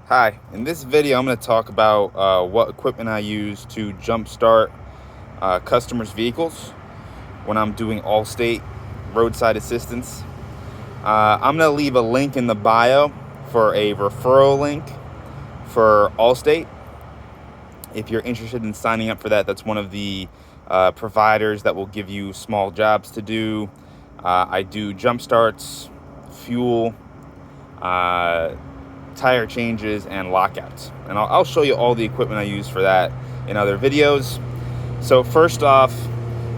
Hi, in this video I'm going to talk about what equipment I use to jumpstart customers' vehicles when I'm doing Allstate roadside assistance. I'm going to leave a link in the bio for a referral link for Allstate. If you're interested in signing up for that, that's one of the providers that will give you small jobs to do. I do jump starts, fuel, tire changes, and lockouts. And I'll show you all the equipment I use for that in other videos. So first off,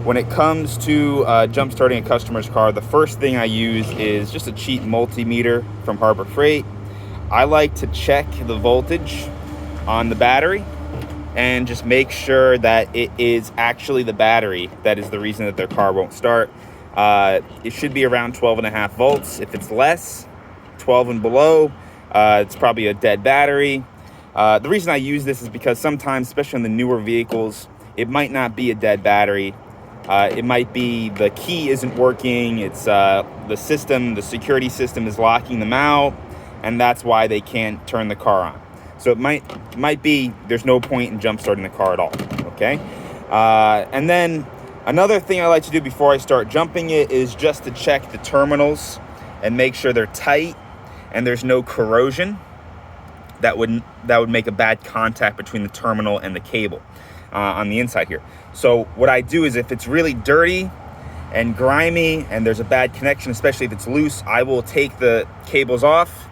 when it comes to jump starting a customer's car, the first thing I use is just a cheap multimeter from Harbor Freight. I like to check the voltage on the battery and just make sure that it is actually the battery that is the reason that their car won't start. It should be around 12.5 volts. If it's less, 12 and below, it's probably a dead battery. The reason I use this is because sometimes, especially in the newer vehicles, it might not be a dead battery. It might be the key isn't working. It's the security system is locking them out, and that's why they can't turn the car on. So it might be there's no point in jump starting the car at all. Okay, and then another thing I like to do before I start jumping it is just to check the terminals and make sure they're tight and there's no corrosion that would make a bad contact between the terminal and the cable on the inside here. So what I do is, if it's really dirty and grimy and there's a bad connection, especially if it's loose, I will take the cables off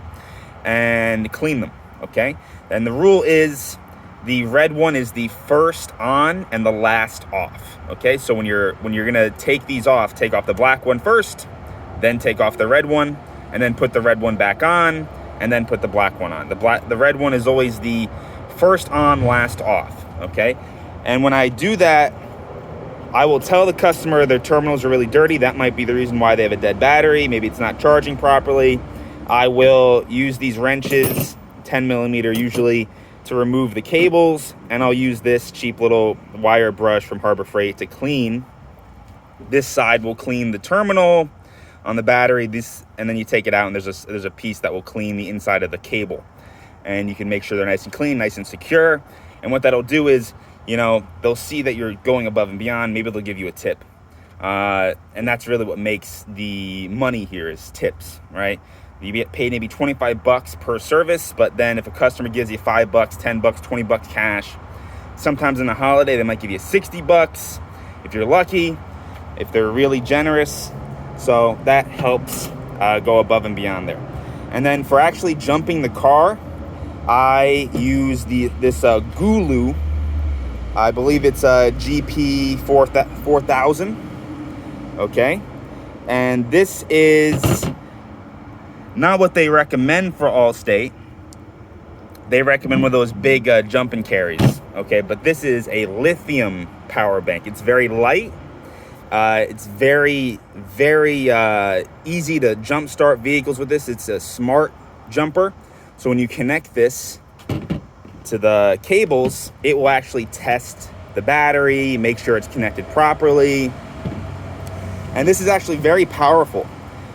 and clean them. Okay, and the rule is the red one is the first on and the last off. Okay, so when you're gonna take these off, take off the black one first, then take off the red one, and then put the red one back on, and then put the black one on. The red one is always the first on, last off. Okay, and when I do that, I will tell the customer their terminals are really dirty. That might be the reason why they have a dead battery. Maybe it's not charging properly. I will use these wrenches, 10 millimeter usually, to remove the cables, and I'll use this cheap little wire brush from Harbor Freight to clean. This side will clean the terminal on the battery, and then you take it out, and there's a piece that will clean the inside of the cable, and you can make sure they're nice and clean, nice and secure. And what that'll do is, they'll see that you're going above and beyond. Maybe they'll give you a tip, and that's really what makes the money here, is tips, right? You get paid maybe $25 per service, but then if a customer gives you $5, $10, $20 cash, sometimes in the holiday they might give you $60 if you're lucky, if they're really generous. So that helps go above and beyond there. And then for actually jumping the car, I use this Gulu. I believe it's a GP 4000. Okay, and this is not what they recommend for Allstate. They recommend one of those big jump and carries. Okay, but this is a lithium power bank. It's very light. It's very, very easy to jumpstart vehicles with this. It's a smart jumper. So when you connect this to the cables, it will actually test the battery, make sure it's connected properly. And this is actually very powerful.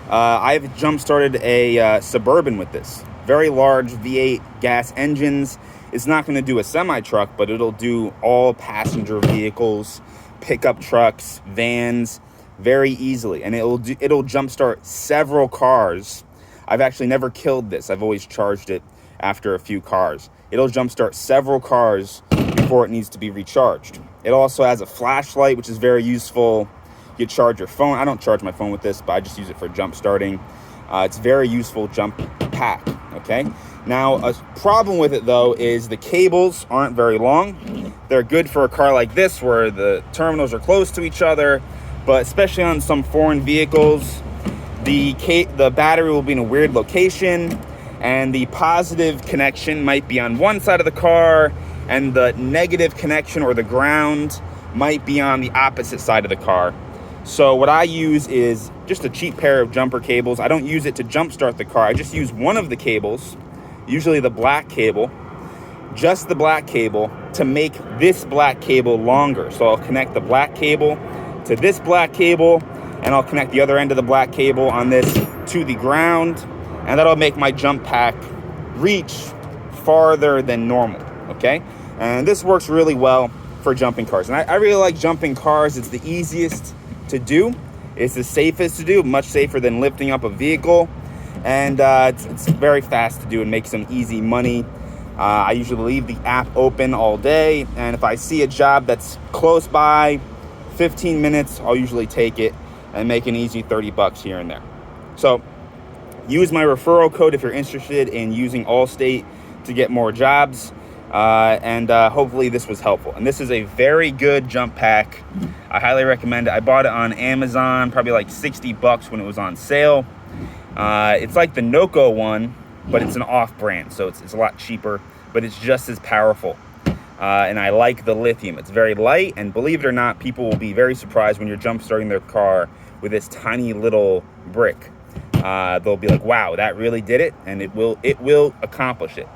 I've jump-started a Suburban with this. Very large V8 gas engines. It's not going to do a semi-truck, but it'll do all passenger vehicles, pickup trucks, vans, very easily. And it'll jump-start several cars. I've actually never killed this. I've always charged it after a few cars. It'll jump-start several cars before it needs to be recharged. It also has a flashlight, which is very useful. You charge your phone. I don't charge my phone with this, but I just use it for jump starting. It's very useful jump pack. Okay. Now, a problem with it though is the cables aren't very long. They're good for a car like this where the terminals are close to each other, but especially on some foreign vehicles, the battery will be in a weird location, and the positive connection might be on one side of the car, and the negative connection or the ground might be on the opposite side of the car. So what I use is just a cheap pair of jumper cables. I don't use it to jumpstart the car. I just use one of the cables, usually the black cable, just the black cable, to make this black cable longer. So I'll connect the black cable to this black cable, and I'll connect the other end of the black cable on this to the ground, and that'll make my jump pack reach farther than normal, okay? And this works really well for jumping cars. And I really like jumping cars. It's the easiest to do. It's the safest to do, much safer than lifting up a vehicle. And it's very fast to do and make some easy money. I usually leave the app open all day. And if I see a job that's close by, 15 minutes, I'll usually take it and make an easy 30 bucks here and there. So use my referral code if you're interested in using Allstate to get more jobs. And hopefully this was helpful. And this is a very good jump pack. I highly recommend it. I bought it on Amazon, probably like 60 bucks when it was on sale. It's like the Noco one, but it's an off-brand, so it's a lot cheaper, but it's just as powerful. And I like the lithium. It's very light, and believe it or not, people will be very surprised when you're jump starting their car with this tiny little brick. They'll be like, wow, that really did it, and it will accomplish it.